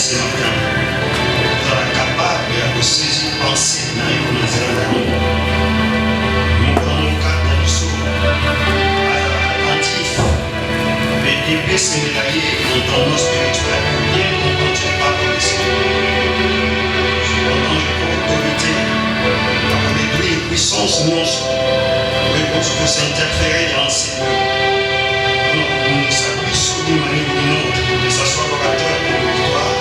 ce matin. Vous êtes capable de saisir pensée dans les commentaires de l'amour. Nous prenons le cadre du saut. Attentif. Mais épée séminaire dans nos spirituels pour bien comprendre ce parole du Seigneur. Cependant, je prends autorité pour détruire puissance monstre. Oui, pour s'interférer dans ces lieux. Nous s'appuie sur une manière ou d'une autre, que ce soit orateur ou victoire,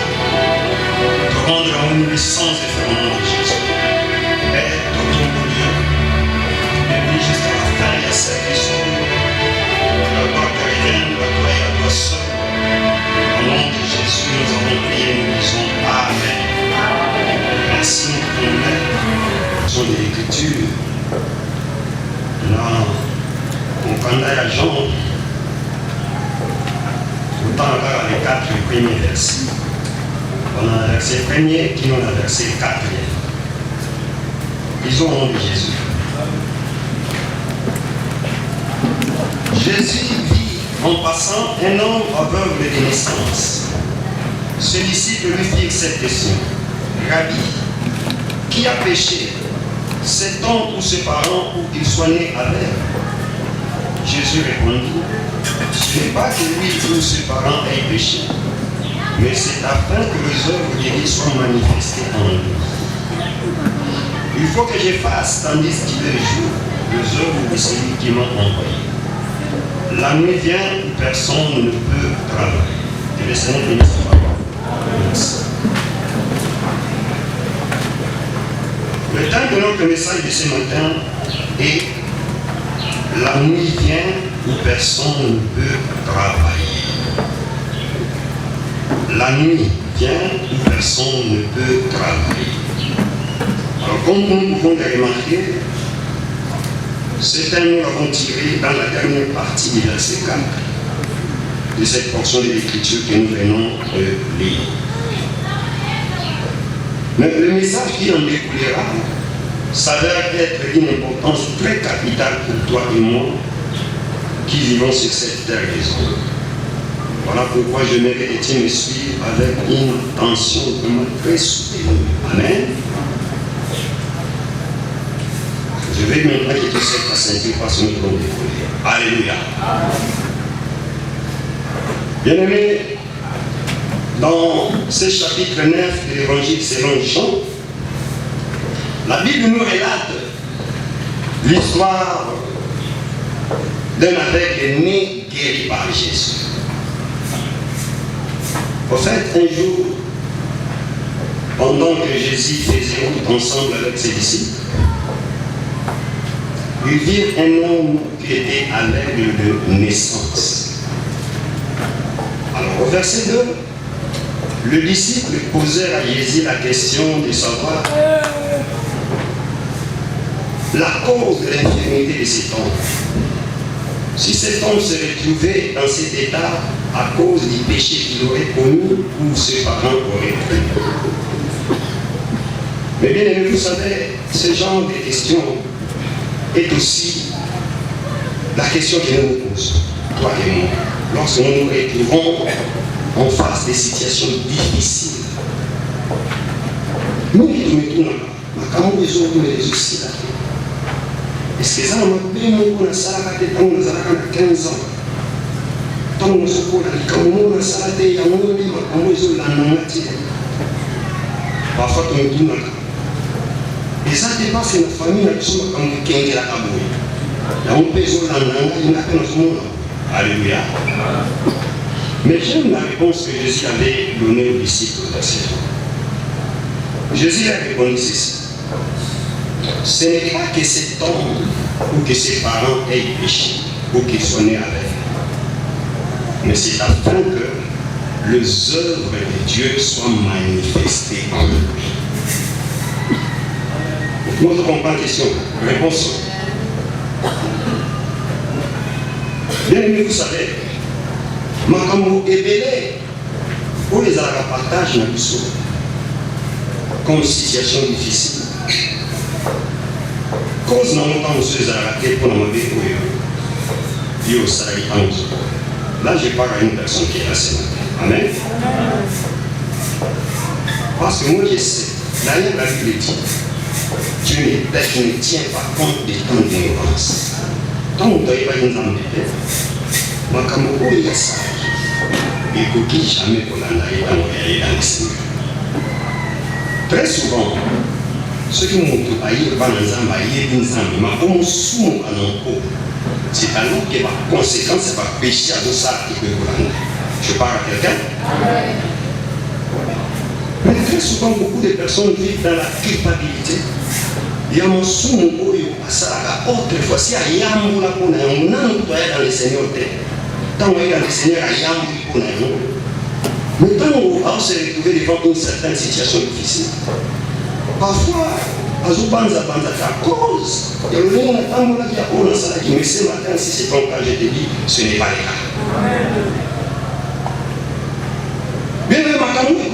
de rendre la omniscience des ferments de Jésus. Et de ton Dieu, et puis jusqu'à la fin, il y a celle qui sont la gloire chrétienne, la gloire à toi seul. Au nom de Jésus, nous avons prié, nous disons Amen. Merci, nous pouvons mettre sur l'Écriture. Là, on connaît à Jean. Autant encore les 4 premiers versets. On a le verset premier qui nous a le verset 4e. Ils ont au nom de Jésus. Jésus vit en passant un homme aveugle de naissance. Celui-ci lui fit cette question. Rabbi, qui a péché, cet homme ou ses parents ou qu'il soit né avec? Jésus répondit, ce n'est pas que lui ou ses parents aient péché, mais c'est afin que les œuvres de Dieu soient manifestées en lui. Il faut que je fasse, tandis qu'il est le jour, les œuvres de celui qui m'a envoyé. La nuit vient où personne ne peut travailler. Que le Seigneur bénisse sa parole. Merci. Le temps de notre message de ce matin est la nuit vient où personne ne peut travailler. La nuit vient où personne ne peut travailler. Alors, comme nous pouvons le remarquer, ce thème nous l'avons tiré dans la dernière partie du verset 4 de cette portion de l'Écriture que nous venons de lire. Mais le message qui en découlera s'avère être d'une importance très capitale pour toi et moi qui vivons sur cette terre des hommes. Voilà pourquoi je mérite que tu me suives avec une attention vraiment très soutenue. Amen. Je vais maintenant que tu sais ta ceinture parce que nous devons décoller. Alléluia. Bien-aimés, dans ce chapitre 9 de l'Évangile selon Jean, la Bible nous relate l'histoire d'un aveugle né guéri par Jésus. Au fait, un jour, pendant que Jésus faisait route ensemble avec ses disciples, ils virent un homme qui était aveugle de naissance. Alors, au verset 2, le disciple posait à Jésus la question de savoir la cause de l'infirmité de cet homme. Si cet homme se retrouvait dans cet état à cause du péché qu'il aurait commis ou ses parents auraient pris. Mais bien aimé, vous savez, ce genre de question est aussi la question que nous nous posons, toi et moi, lorsque nous nous retrouvons en face des situations difficiles. Nous qui nous mettons là, nous besoin de les aussi là. Est-ce que ça m'a bien mon salade de temps, nous avons 15 ans. Tant nous sommes là, comme nous, la salade, il y a un livre, comme nous sommes là, parfois, nous nous disons là. Et ça dépasse la famille, nous sommes comme des kings à la cabouille. Là, on peut jouer là, il n'a pas notre monde. Alléluia. Mais j'aime la réponse que Jésus avait donnée aux disciples de cette fois. Jésus a répondu ceci. Ce n'est pas que cet homme ou que ses parents aient péché ou qu'ils soient nés avec. Mais c'est afin que les œuvres de Dieu soient manifestées en lui. Moi, je comprends la question. Réponse. Bien aimé, vous savez, Makambo est belé pour les partage dans le sol. Comme situation difficile. Cause dans mon temps, monsieur Zarate, pour la mauvais pour eux. Yo, ça y est. Là, je parle à une personne qui est là ce matin. Amen. Parce que moi je sais, d'ailleurs la Bible dit, Dieu ne tient pas compte des temps d'ignorance. Tant que tu n'as pas une âme de paix, moi comme il y a ça, il ne faut jamais pour la naïe dans le Seigneur. Très souvent, ceux qui m'ont dit, c'est alors que ma conséquence, c'est pas péché à ça qui peut vous. Je parle à quelqu'un. Mais très souvent, beaucoup de personnes vivent dans la culpabilité. Il y a mon sou, à ça, autrefois, si il y a un mot là pour nous, dans le Seigneur, tant qu'on est dans le Seigneur, il y a un mot pour nous. Mais quand on se retrouve devant une certaine situation difficile, parfois, à cause, il y a le monde qui mais ce matin, si c'est ton cas, je te dis, ce n'est pas le cas. Bien même quand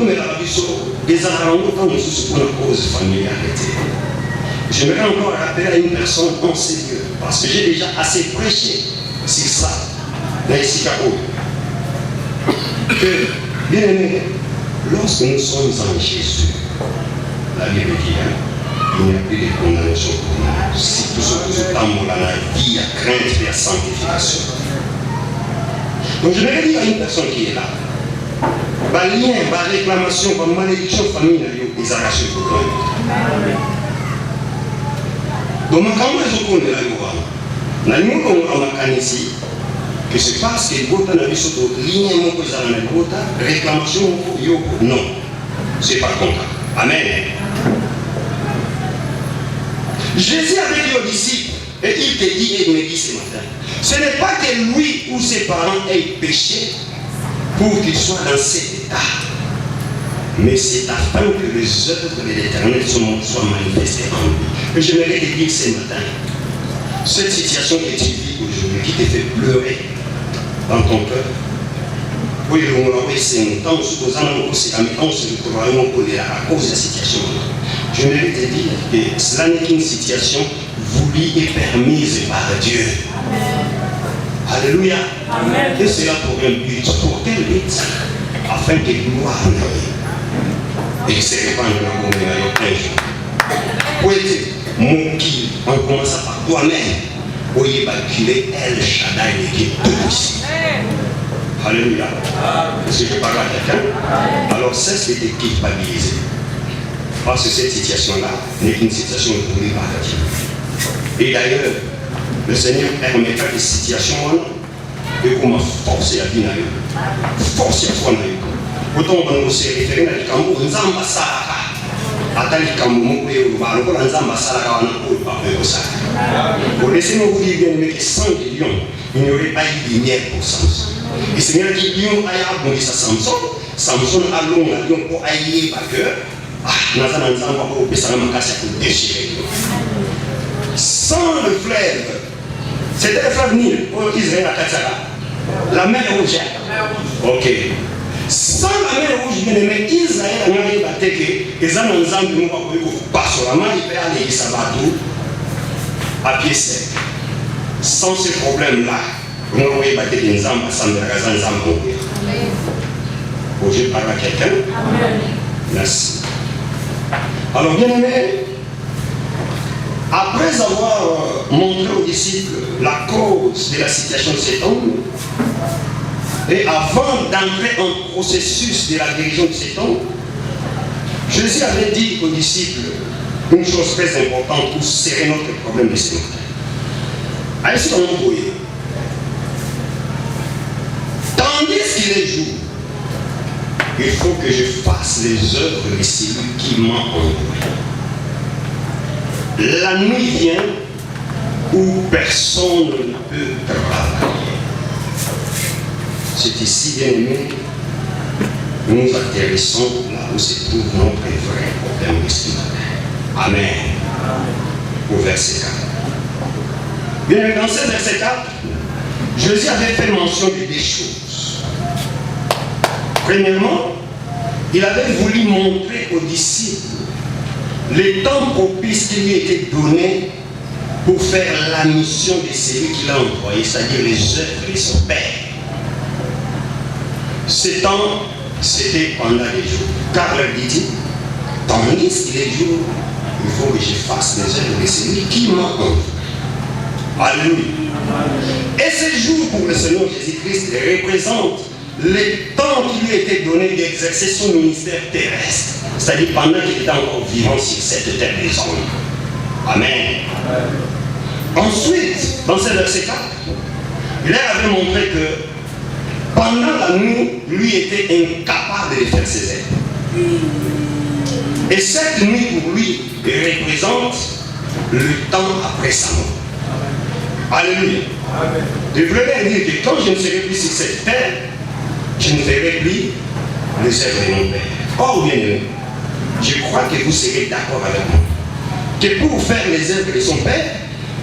on est dans la vie, des arrangements quand on se pour une cause familiale. J'aimerais encore rappeler à une personne en sérieux, parce que j'ai déjà assez prêché sur ça, dans les Chicago, que, bien aimé, lorsque nous sommes en Jésus, la Bible dit, il n'y a plus de condamnation pour nous. Si tout ce temps dans la vie, il y a crainte et la sanctification. Donc je vais dire à une personne qui est là, par lien, par réclamation, par malédiction famille, ils arrachent le problème. Donc quand je connais la loi, la loi qu'on a ici, que c'est parce que vous avez surtout ligne réclamation, non, c'est pas comme ça. Amen. Jésus avait dit aux disciples, et il te dit et il me dit ce matin, ce n'est pas que lui ou ses parents aient péché pour qu'il soit dans cet état, mais c'est afin que les œuvres de l'Éternel soient manifestées en lui. Et je voudrais te dire ce matin, cette situation que tu vis aujourd'hui, qui te fait pleurer dans ton cœur, oui, c'est un temps où on se retrouve à cause de la situation. Je voudrais te dire que cela n'est qu'une situation voulue et permise par Dieu. Alléluia. Amen. Et c'est là pour un but. Pour quel but? Afin que gloire et se répande dans la communauté un jour. Pour être mon qui, on commence par toi-même. Pour y évacuer El Shaddai qui est tout puissant. Alléluia. Est-ce que je parle à quelqu'un? Alors cesse de te culpabiliser. Parce que cette situation-là n'est qu'une situation voulue par Dieu. Et d'ailleurs, le Seigneur permettra des situations de comment forcer la vie. Forcer la foi. Autant on se référer à Kambo, Nzamba Saraka. Atali Kambo, Nzamba Saraka, pour laisser-moi vous dire bien que sans les lions, il n'y aurait pas eu de lumière pour Samson. Et le Seigneur dit lion a abondé sa Samson. Samson a long à lion pour ailler vainqueur. Sans le fleuve, c'était le fleuve Nil pour Israël à Katsara. La mer rouge. Ok. Sans la mer rouge, bien aimé, Israël a arrivé à Teke, et ça nous a dit pas sur la main, il peut aller Sabatou à pied sec. Sans ce problème-là, vous m'avez battu des âmes à Sandra Zambo. Je parle à quelqu'un. Merci. Alors, bien aimé, après avoir montré aux disciples la cause de la situation de cet homme, et avant d'entrer en processus de la guérison de cet homme, Jésus avait dit aux disciples une chose très importante pour serrer notre problème de ce matin. Allez, on va tandis qu'il est jour, il faut que je fasse les œuvres de celui qui m'a envoyé. La nuit vient où personne ne peut travailler. C'est ici, bien aimé, nous atterrissons là où se trouve notre vrai problème de ce matin. Amen. Au verset 4. Bien, dans ce verset 4, Jésus avait fait mention de deux choses. Premièrement, il avait voulu montrer aux disciples les temps propices qui lui étaient donnés pour faire la mission de celui qui l'a envoyé, c'est-à-dire les œuvres de son Père. Ce temps, c'était pendant les jours. Car leur dit-il, Tandis qu'il est jour, il faut que je fasse les œuvres de celui qui m'a envoyé. Alléluia. Et ce jour pour le Seigneur Jésus-Christ représente le temps qui lui était donné d'exercer son ministère terrestre. C'est-à-dire pendant qu'il était encore vivant sur cette terre des hommes. Amen. Ensuite, dans ce verset 4, il leur avait montré que pendant la nuit, lui était incapable de faire ses œuvres. Et cette nuit pour lui représente le temps après sa mort. Alléluia. Je voudrais dire que quand je ne serai plus sur cette terre, je ne ferai plus les œuvres de mon Père. Oh bien aimé, je crois que vous serez d'accord avec moi. Que pour faire les œuvres de son Père,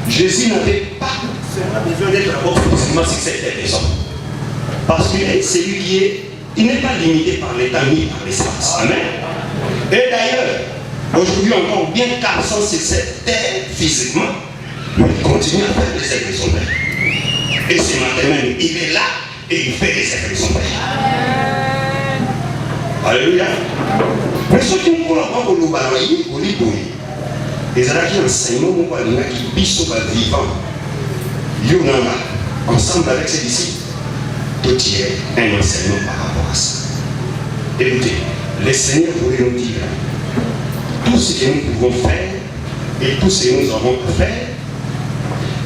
Jésus n'avait pas seulement besoin d'être d'abord physiquement sur cette terre des hommes. Parce qu'il est celui qui est, il n'est pas limité par le temps ni par l'espace. Amen. Et d'ailleurs, aujourd'hui encore bien qu'absent sur cette terre physiquement, mais il continue à faire les œuvres de son Père. Et ce matin même, il est là et il fait les œuvres de son Père. Alléluia. Mais ce qui nous parle pour nous balayer, pour lui donner. Et ça qui enseignement nous parle qui biso vivant. Yonanga, ensemble avec ses disciples, de tirer un enseignement par rapport à ça. Écoutez, le Seigneur voulait nous dire tout ce que nous pouvons faire et tout ce que nous avons à faire,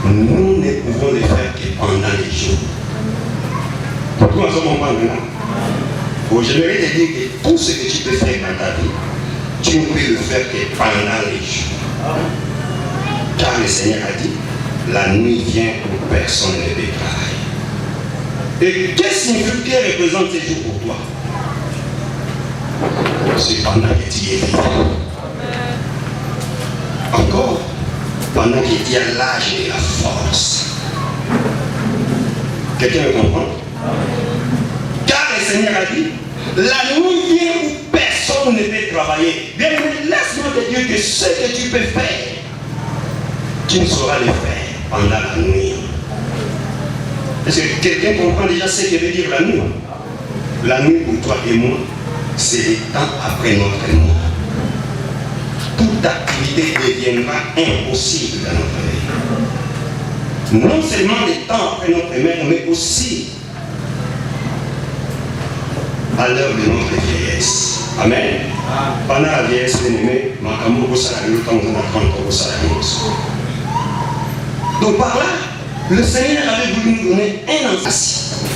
nous ne pouvons le faire que pendant les jours. Pourquoi nous sommes maintenant? J'aimerais te dire que tout ce que tu peux faire dans ta vie, tu ne peux le faire que pendant les jours. Car le Seigneur a dit, la nuit vient où personne ne peut travailler. Et qu'est-ce que représente ces jours pour toi? C'est pendant que tu es vivant. Encore, pendant que tu as l'âge et la force. Quelqu'un me comprend? Car le Seigneur a dit, la nuit vient où personne ne peut travailler. Bien, laisse-moi te dire que ce que tu peux faire, tu ne sauras le faire pendant la nuit. Est-ce que quelqu'un comprend déjà ce que veut dire la nuit? La nuit pour toi et moi, c'est le temps après notre mort. Toute activité deviendra impossible dans notre vie. Non seulement le temps après notre mort, mais aussi à l'heure de notre vieillesse. Amen. Pendant la vieillesse, bien-aimé, donc par là, le Seigneur avait voulu nous donner un enseignement.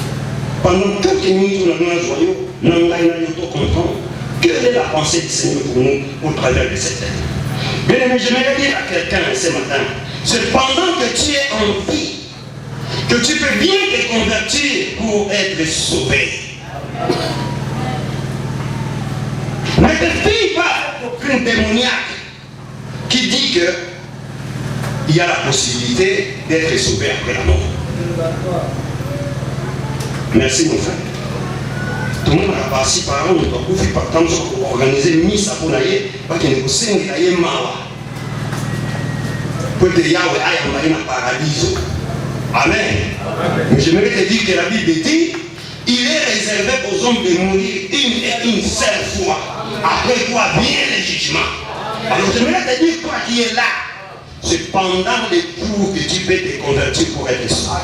Pendant quelques minutes, nous avons un joyau, nous avons comprendre quelle est la pensée du Seigneur pour nous au travers de cette terre. Bien-aimé, j'aimerais dire à quelqu'un ce matin, c'est pendant que tu es en vie, que tu peux bien te convertir pour être sauvé. Ne te fie pas aucune démoniaque qui dit que il y a la possibilité d'être sauvé après la mort. Merci mon frère. Tout le monde a passé par là, on doit faire par temps pour organiser une mise à Ponaye, parce qu'il y a une scène qui est mawa. Pour que Yahweh aille en un paradis. Amen. Mais j'aimerais te dire que la Bible dit, il est réservé aux hommes de mourir une et une seule fois. Après quoi vient le jugement. Alors j'aimerais te dire, toi qui es là, c'est pendant les jours que tu peux te convertir pour être sauvé.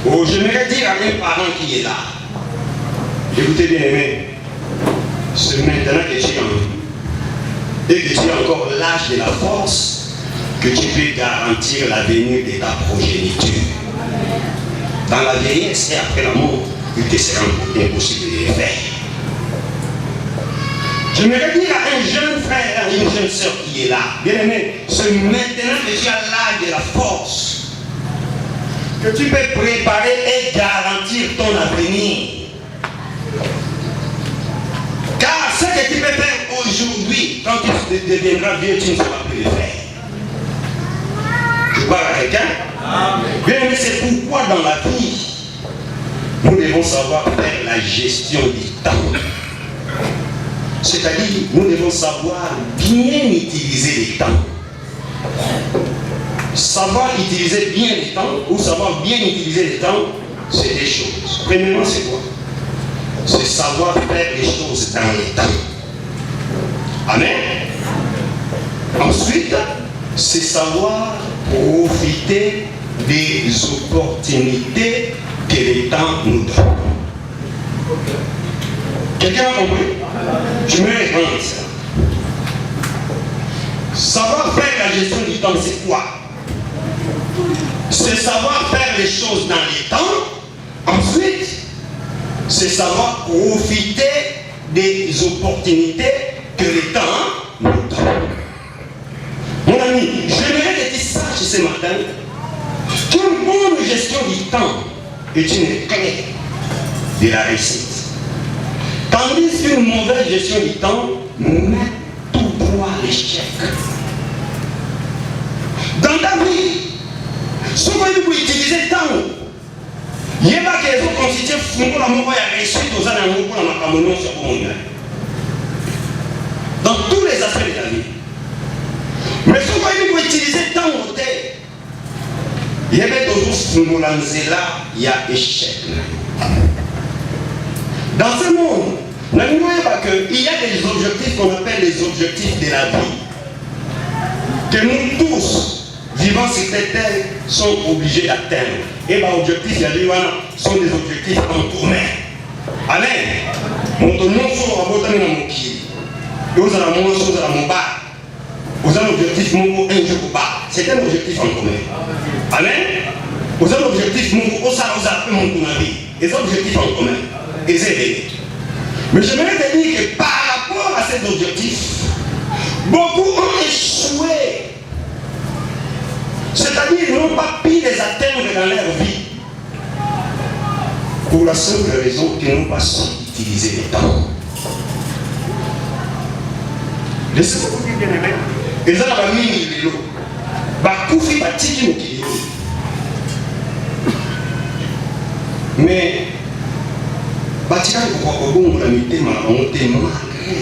Oh, j'aimerais dire à un parent qui est là, écoutez bien aimé, c'est maintenant que tu es en vie et que tu as encore l'âge de la force que tu peux garantir l'avenir de ta progéniture. Dans la vieillesse et après la mort, il te sera impossible de le faire. J'aimerais dire à un jeune frère, à une jeune soeur qui est là, bien aimé, c'est maintenant que tu as l'âge de la force que tu peux préparer et garantir ton avenir. Car ce que tu peux faire aujourd'hui, quand tu deviendras vieux, tu ne sauras plus le faire. Je parle à quelqu'un. Bien, mais c'est pourquoi dans la vie, nous devons savoir faire la gestion du temps. C'est-à-dire, nous devons savoir bien utiliser le temps. Savoir utiliser bien le temps ou savoir bien utiliser le temps, c'est des choses. Premièrement, c'est quoi? c'est savoir faire les choses dans les temps. Amen. Ensuite, c'est savoir profiter des opportunités que le temps nous donne. Quelqu'un a compris? Je me répète ça. Savoir faire la gestion du temps, c'est quoi? C'est savoir faire les choses dans les temps. Ensuite, c'est savoir profiter des opportunités que le temps nous donne. Mon ami, j'aimerais que tu saches ce matin qu'une bonne gestion du temps est une clé de la réussite. Tandis qu'une mauvaise gestion du temps met tout droit à l'échec. Dans ta vie, ce que vous utilisez le temps, il n'y a pas que les autres constituent la mauvaise réussite aux animaux pour la macamonon sur le monde. Dans tous les aspects de ta vie. Mais ce que vous utilisez le temps, il y a toujours il y a échec. Dans ce monde, n'oubliez pas qu'il y a des objectifs qu'on appelle les objectifs de la vie. Que nous tous, vivant sur cette terre, sont obligés d'atteindre. Et les objectifs, il y a des sont des objectifs en commun. Amen. Mon nom sur la botane dans mon pied. Vous avez mon chose à mon bas. Vous avez un objectif, mon un jour au bas. C'est un objectif en commun. Amen. Vous avez un objectif, mon au salaire, vous avez mon vie. Les objectifs en commun. Et c'est aider. Mais j'aimerais te dire que par rapport à cet objectif, beaucoup ont échoué. C'est-à-dire qu'ils n'ont pas pu les atteindre dans leur vie. Pour la simple raison qu'ils n'ont pas su utiliser le temps. Laissez-moi vous dire bien aimé. Et ça va mis les lots. Bakoufi batiki mokili. Mais batikali kokobongola mitema na bango te malgré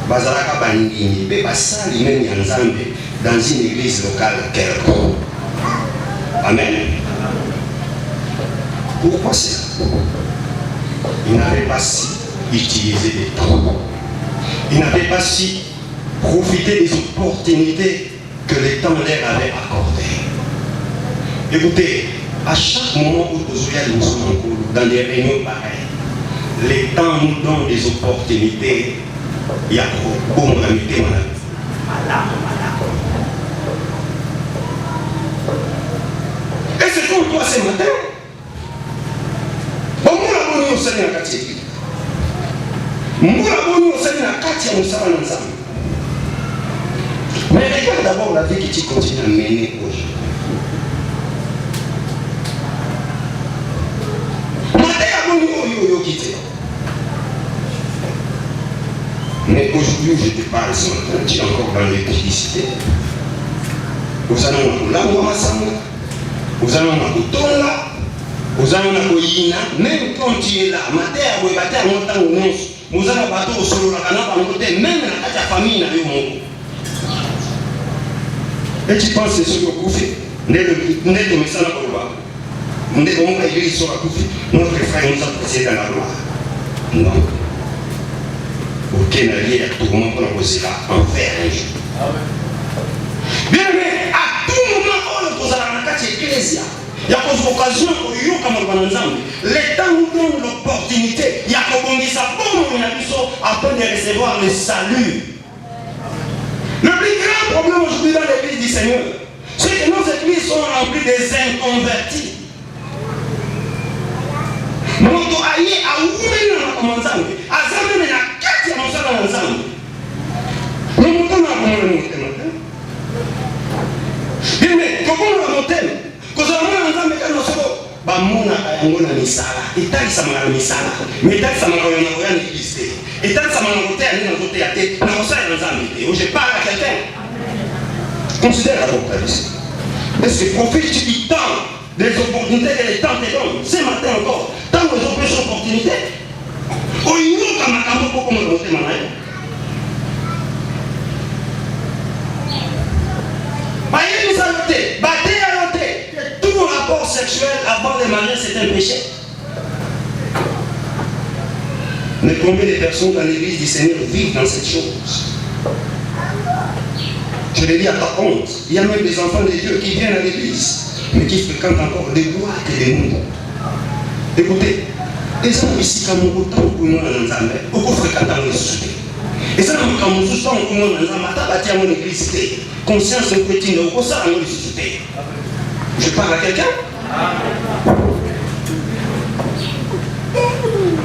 bazalaka bandimi mpe basali meme ya Nzambe dans une église locale quelconque. Amen. Pourquoi ça? Ils n'avaient pas si utilisé le temps. Ils n'avaient pas si profité des opportunités que le temps leur avait accordées. Écoutez, à chaque moment où nous sommes dans des réunions pareilles, le temps nous donne des opportunités. Il y a beaucoup de gens. Et c'est comme toi ce matin. Mais regarde d'abord la vie que tu continues à mener aujourd'hui. Mais aujourd'hui, je te parle ce matin, tu es encore dans les publicités. Vous allez en langue vous allez en kutonga, vous allez en koyina, même quand tu es là, matin à webate à montant ou non, vous allez bateau au solo la canapa en côté, même dans ta famille n'a eu mon. Et tu penses que c'est ce que vous faites? N'est le message à Kouba. N'est pas l'église sur la Koufi. Notre frère nous a passé dans la gloire. Non. Aucun allié à tout moment pour nous poser là, envers un jour. Bien, mais à tout moment, on pose à la carte ecclésia. Il y a une occasion où il y a le temps nous donne l'opportunité. Il y a ça afin de recevoir le salut. Le plus grand problème aujourd'hui dans l'église du Seigneur, c'est que nos églises sont remplies des inconvertis. Moto aye a ouvert na komanzangu azame na kati ya mosala na nzambe no moto na komona motema bime kokola motema kozala na nzambe kana soko bamona yango na misala etalisa na misala metalisa na koya na Kristo etalisa na kotea ni na kotea te na kosala na nzambe te. Je parle à quelqu'un. Considère la vie. Est-ce que profite du temps des opportunités que le temps te donne ce matin encore? Tant que vous avez des opportunités, au niveau comme un campo comme le thème là. Voyez nous arrêter, battez à l'autre. Tout rapport sexuel avant de marier c'est un péché. Mais combien de personnes dans l'église du Seigneur vivent dans cette chose? Je l'ai dit à ta honte. Il y a même des enfants de Dieu qui viennent à l'église, mais qui fréquentent encore des boîtes et des mondes. Écoutez, les gens ici, quand on autant pour nous dans l'ensemble, beaucoup fréquentent les sociétés. Et ça, quand on se sent au monde dans l'ensemble, mon église, conscience chrétienne, au ça, dans les sociétés. Je parle à quelqu'un?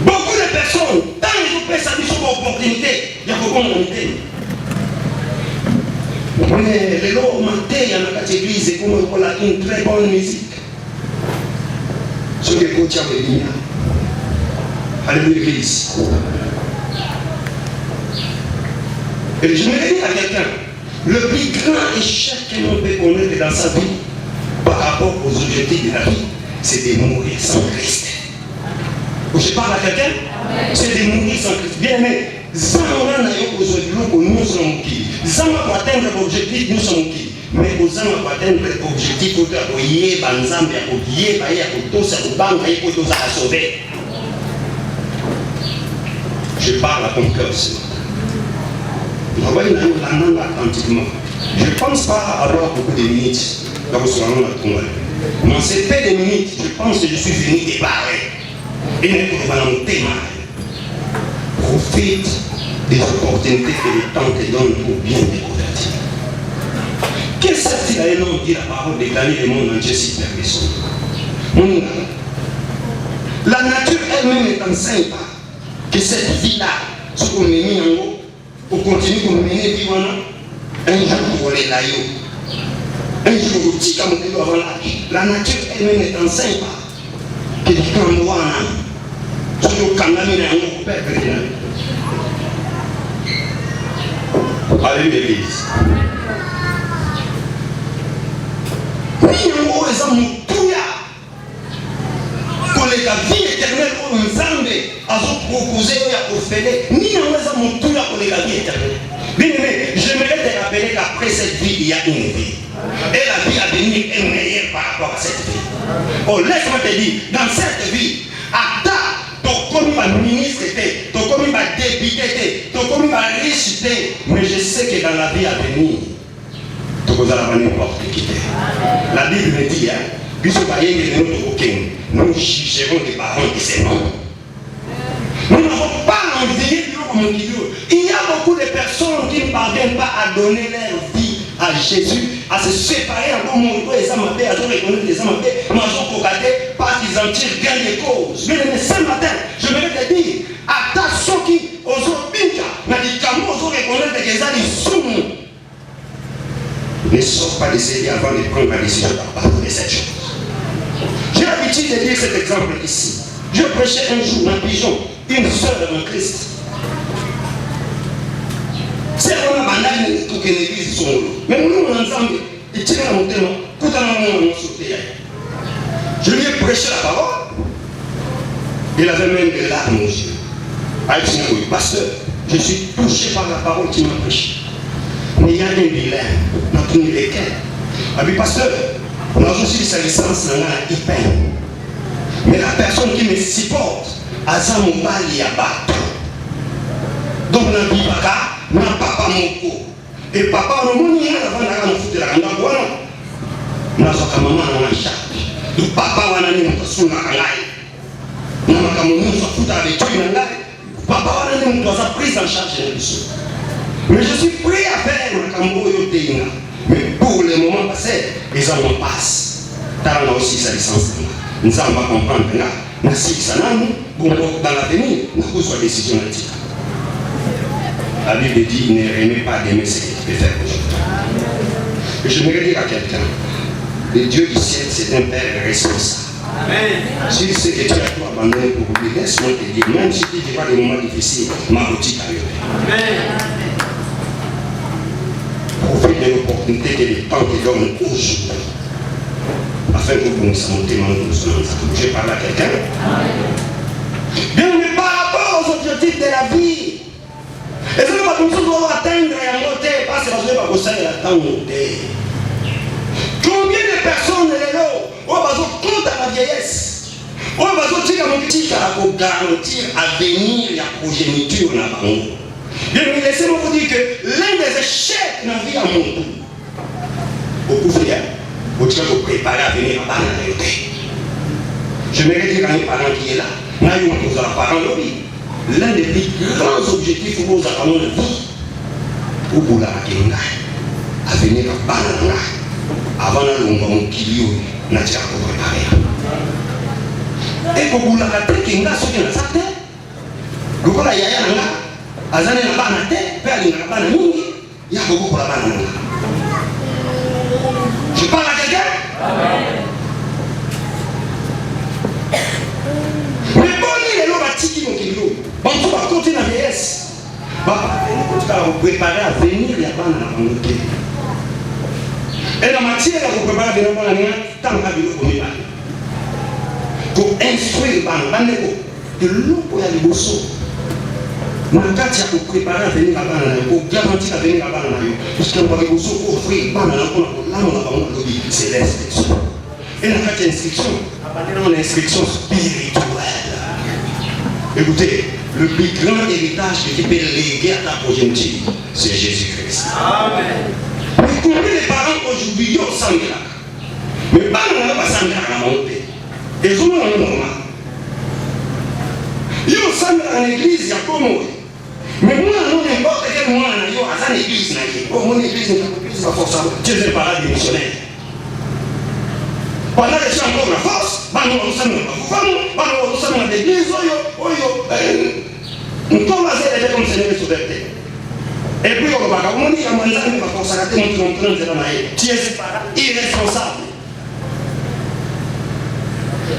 Beaucoup de personnes, tant qu'ils ont fait ça, ils ont opportunité, il y a beaucoup d'opportunités. Mais les lots matés, il y a dans l'église, et comme on a une très bonne musique. Sur les côtés de l'Igna. Alléluia, l'église. Et je me dis à quelqu'un, le plus grand échec que l'on peut connaître dans sa vie, par rapport aux objectifs de la vie, c'est de mourir sans Christ. Je parle à quelqu'un, c'est de mourir sans Christ. Bien aimé, Zamora n'a eu aujourd'hui que nous sommes qui. Zamora pour atteindre l'objectif, nous sommes qui. Mais aux Zamora pour atteindre l'objectif, il faut que yé banzam, yé baye, tout ça, bang, yé tout ça à sauver. Je parle à ton cœur ce matin. Je ne pense pas avoir beaucoup de minutes dans le salon de Congo. Mais c'est peu de minutes, je pense que je suis venu débarrer. Et ne pour pas nous démarrer. Profite des opportunités que le temps te donne pour bien te convertir. Qu'est-ce que c'est d'aller non dire la parole de gagner le monde entier si personne? La nature elle-même est enceinte que cette vie-là, ce qu'on met mis en haut, on continue de mener vivre un jour pour les laïos. Un jour, petit comme on avant l'âge. La nature elle-même est enceinte que les Cambouana, surtout quand on est un père. Alléluia l'église. Ni en haut, les hommes tout que la vie éternelle au Nzambe a proposé à offrir, ni en les hommes tout pour la vie éternelle. Bien aimé, j'aimerais te rappeler qu'après cette vie, il y a une vie. Et la vie à venir est meilleure par rapport à cette vie. Oh, laisse-moi te dire, dans cette vie, à ta, tu comme un ministre, tu comme un député, tu comme un riche, mais je sais que dans la vie à venir, tu vas avoir n'importe qui. La Bible me dit, nous jugerons des parents qui s'aiment. Nous n'avons pas envie de comme il y a beaucoup de personnes qui ne parviennent pas à donner leur vie à Jésus, à se séparer en bon monde, et ça m'a fait, à se reconnaître les hommes, mais ils ont cocaté parce qu'ils en tirent gain de cause. Mais ce matin, je voudrais te dire, à ta soki, aux autres binka, mais les camos, aux autres reconnaître que ça les soum. Ne sors pas de ces avant de prendre la décision d'abandonner cette chose. J'ai l'habitude de dire cet exemple ici. Je prêchais un jour dans Pigeon, une sœur en Christ. C'est vraiment banal pour que l'église soit. Mais nous, ensemble, il tire à mon témoin, tout à l'heure, je lui ai prêché la parole. Il avait même des larmes aux yeux. Ah, il dit, oui, pasteur, je suis touché par la parole qui m'a prêché. Mais il y a un bilan, dans tous les cas. Ah, puis, pasteur, moi aussi, sa licence, il peine. Mais la personne qui me supporte, à ça, mon mal, il y a battu. Donc, on a dit, na papa moko. Et papa, on a dit, avant de foutre la grande boîte, on a dit, maman, on a charge. Donc, papa, on a dit, on a dit, on a dit, papa, on a dit, on a pris en charge. Mais je suis prêt à faire le cambo et le. Mais pour le moment passé, les hommes passent. T'as aussi sa licence. Nous allons comprendre que dans l'avenir, nous avons une décision. La Bible dit, ne remet pas d'aimer ce que tu peux faire aujourd'hui. Et je voudrais dire à quelqu'un, le Dieu du ciel, c'est un Père responsable. S'il sait que tu as tout abandonné pour lui, laisse-moi te dire, même si tu vivras des moments difficiles, ma boutique a eu. Profite de l'opportunité que le temps te donne aujourd'hui, afin que vous nous soyons témoins de nous ensemble. Je parle à quelqu'un. Bien, mais par rapport aux objectifs de la vie, et ce n'est pas comme ça qu'on doit atteindre et en côté, parce que je ne vais pas vous savoir la temps. Combien de personnes, les lots, ont besoin contre la vieillesse? On va dire pour garantir l'avenir et la progéniture dans le monde. Laissez-moi vous dire que l'un des échecs dans la vie à mon tour, au coup de vous préparer à venir à la je me dire à mes parents qui est là, nous avons parents lobby. L'un des plus grands objectifs pour nous avons de vie, pour vous la à venir à Banana, avant la longue qui lui n'a pas préparé. Et pour vous la tête qui n'a pas sauté dans sa tête, le coup la yaya n'a pas azane na bana te, père n'a pas bana mingi, il y a beaucoup pour la banane. Je parle à quelqu'un? Mais bon, il est là, qui mon kilo. Bon, tu vas continuer la vieillesse. Tu vas vous préparer à venir, il y a pas dans la communauté. Et la matière, vous préparez à venir dans la communauté, tant que vous ne pour instruire les banques, que l'eau pour y aller au saut. Quand tu as préparé à venir à Banana, pour garantir à venir à Banana, parce qu'on va vous offrir Banana, là on a lobby, c'est l'instruction. Et dans cette instruction, l'instruction spirituelle. Écoutez, le plus grand héritage que tu peux léguer à ta progéniture, c'est Jésus-Christ. Amen. Mais combien de parents aujourd'hui, ils ont sangra? Mais Banana n'a pas sangra à la montée. Et vous, on est normal. Ils ont sangra en église, il y a comme mais moi, n'importe quel moment, il y a une église. Oh, mon église n'est pas forcément. Dieu est paradis missionnaire. Pendant que je suis encore la force, nous sommes dans l'église, nous sommes là, c'est comme Seigneur sur la terre. Et puis, on va dire, on va consacrer mon temps, tu es irresponsable.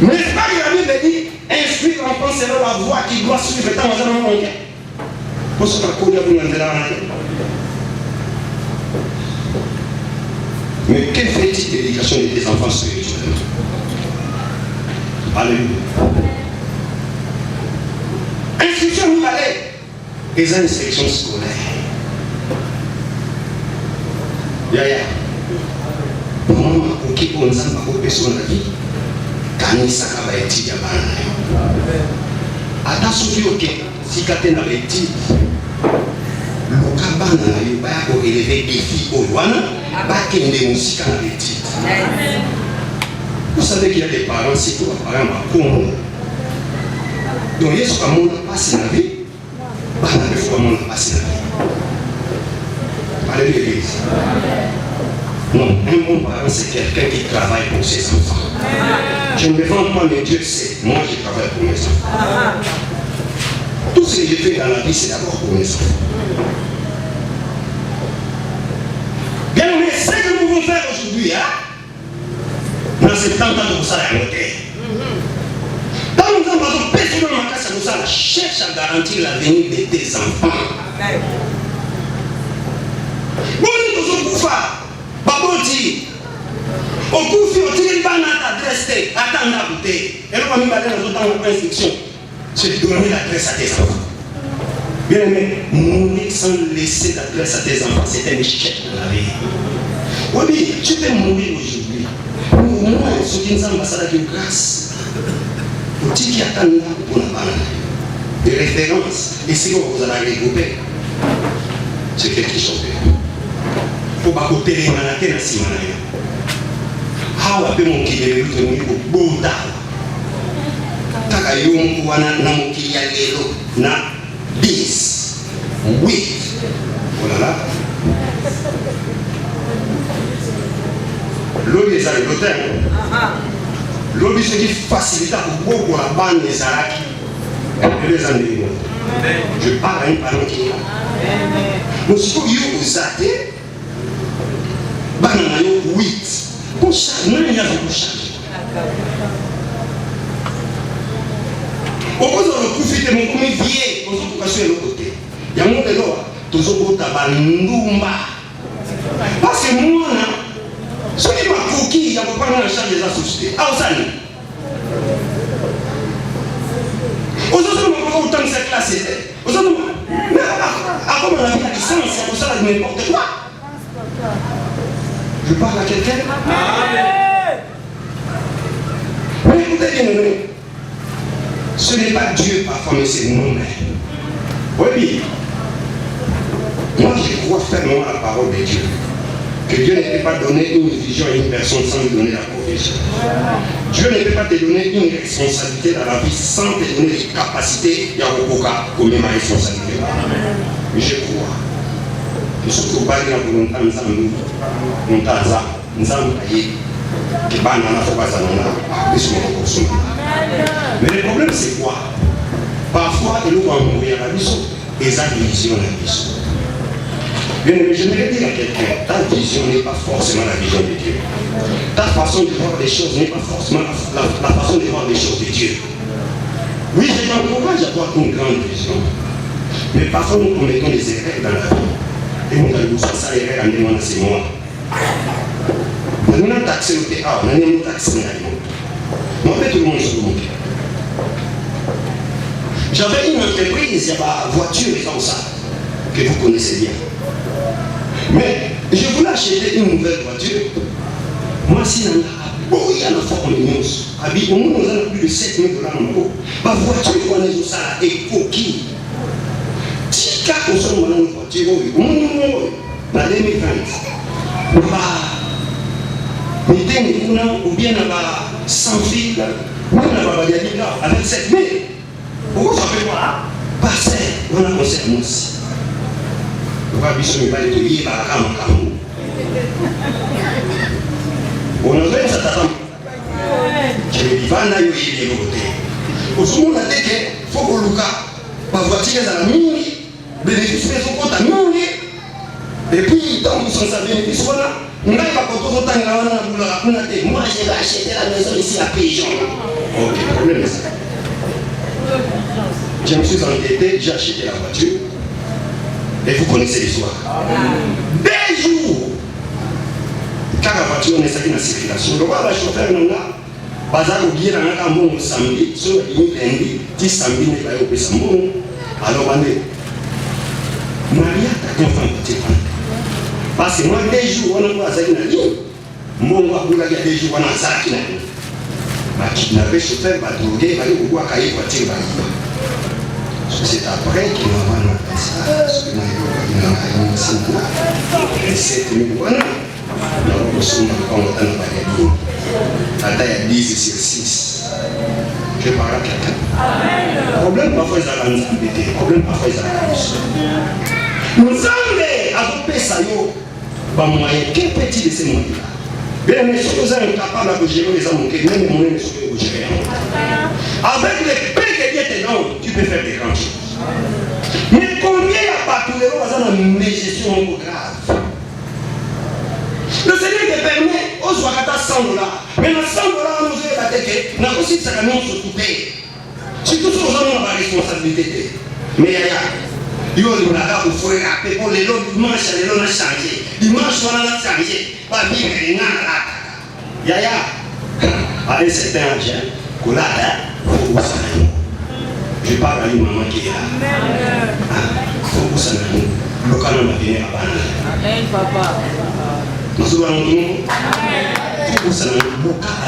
Mais c'est pas que la Bible dit, instruire l'enfant selon la voie qui doit suivre, étant dans un moment. Pour ce parcours de vous mais que fait-il de l'éducation des enfants spirituels? Alléluia. Instruction vous allez. Les instructions scolaires. Yaya. Maman, ok, on s'en va pour personne la vie. Kanisa kaba étude ya bana. Attention, ok. Si quelqu'un a l'étude, le cabane va élever des filles au Rwanda, va qu'il y ait des musiques à l'étude. Vous savez qu'il y a des parents, c'est pour les parents macron. Donc, il y a ce qu'on a passé la vie, il y a ce qu'on a passé la vie. Allez l'église. Non, un bon parent, c'est quelqu'un qui travaille pour ses enfants. Je ne me vends pas, mais Dieu sait, moi je travaille pour mes enfants. Tout ce que j'ai fait dans la vie, c'est d'abord pour mes enfants. Bien, mais ce que nous pouvons faire aujourd'hui, dans ces temps de ça, quand nous avons personne dans la casse, nous cherche à garantir l'avenir de tes enfants. Bon, nous sommes faire. Baboti, au coup, on tire pas notre adresse, attends la bouteille. Et nous allons aller dans notre instruction. C'est donner l'adresse à tes enfants. Bien aimé, mourir sans laisser l'adresse à tes enfants, c'est un échec dans la vie. Oui, tu peux mourir aujourd'hui. Moi, ce qui nous ambassade de grâce, au petit qui attend là pour la banane, des références, et si vous allez regrouper, c'est quelque chose de faut pas côté les mannequins dans ces mannequins. How a pu mon qui est le truc au beau tard. Takayum wana na mokiya lelo na 10 8. Voilà. L'eau des agriculteurs. L'eau ce qui facilite pour beaucoup la bande des araki. Et les années. Je parle à un parent qui est là. Nous sommes aux athées. Banana 8. Pour chaque, non, il y a pour chaque. Au cause de profiter mon comme vieux, on se trouve sur le côté. Il y a mon vélo, tout ce qu'on t'a bandumba. Parce que moi, ce qui m'a coquille, il y a pas de charge des associés. Ah, ça n'est. Aujourd'hui, on va autant que cette classe était. Aujourd'hui, mais avant on a mis la licence, c'est pour ça que n'importe quoi. Je parle à quelqu'un. Mais écoutez bien, Ce n'est pas Dieu parfois, mais c'est nous-mêmes. Oui, moi je crois fermement à la parole de Dieu. Que Dieu ne peut pas donner une vision à une personne sans lui donner la provision. Dieu ne peut pas te donner une responsabilité dans la vie sans te donner les capacités et comme ma responsabilité. Je crois. Que ce que vous parlez dans le temps, mais le problème c'est quoi? Parfois, il va mourir à la vision et ça vision la vision. Bien aimé, je vais dire à quelqu'un, ta vision n'est pas forcément la vision de Dieu. Ta façon de voir les choses n'est pas forcément la façon de voir les choses de Dieu. Oui, je t'encourage à avoir une grande vision. Mais parfois nous commettons des erreurs dans la vie. Et nous allons ça les erreurs en demandant c'est moi. Nous avons taxé le théâtre, nous avons taxé le moi, tout le monde se moque. J'avais une entreprise, il y a ma voiture comme ça, que vous connaissez bien. Mais je voulais acheter une nouvelle voiture. Moi, si il y a une forme de news. Au moins, nous avons plus de 7 000 $. Ma voiture, on est ça, et coquille. Si cas, on s'en va dans une voiture, au moins, dans 2020, ou bien sans fil, ou bien avec 7 000. Pourquoi ça fait quoi? Parce qu'on a conseillé moi aussi. On va bien se mettre de lier par la caméra. On a fait ça t'attend. Je vais dire, va naïe de l'autre. Au second, on a dit qu'il faut que le cas, ma voiture est à la mine, bénéfice de son compte à mine. Et puis, dans le sens à bénéfice, voilà. On n'a pas compris autant que la moi, je vais acheter la maison ici à Pigeon. Ok, le problème est ça. Je me suis entêté, j'ai acheté la voiture. Et vous connaissez l'histoire. Des jours, quand la voiture est sortie dans la circulation, le roi, le chauffeur, nous a pas oublié dans un camion samedi, sur le lundi, 10 samedi, il va y avoir samedi. Alors, on est. Maria, t'as fait un petit point. Parce que moi, des jours, on a pas ça qui n'a dit. Moi, on a des jours, on a ça qui n'a dit. Va kidnapper, chauffeur, va droguer, va aller au bois, cahier, voiture, va y. C'est après qu'il va avoir un message, qu'il va avoir un message, et 7 000 $. Donc, nous sommes encore en train de parler. La taille à 10 sur 6. Je parle à quelqu'un. Le problème, parfois, c'est la responsabilité. Le problème, parfois, c'est la condition. Nous avons adopté ça, par moyen, quel petit de ces moyens-là. Bien, mais si vous êtes incapable de gérer les hommes, même les moyens ne sont pas gérés. Avec les paix que Dieu te donne, tu peux faire des grandes choses. Mais combien il y a pas tous les gens dans une gestion grave? Le Seigneur te permet, on soit à 100 $. Mais dans 100 $, nous avons la tête, nous avons aussi ça nous se couper. Surtout si nous avons la responsabilité. Mais il y a des gens qui font rappeler pour les autres dimanches, les autres ont changé. Dimanche, on a changé. Pas vivre les gens là. Yaya, à un certain âge, je parle à une maman qui est là. Faut que ça ne le canon va venir à Bana. Amen, papa. Nous sommes en nous. Faut que ça ne le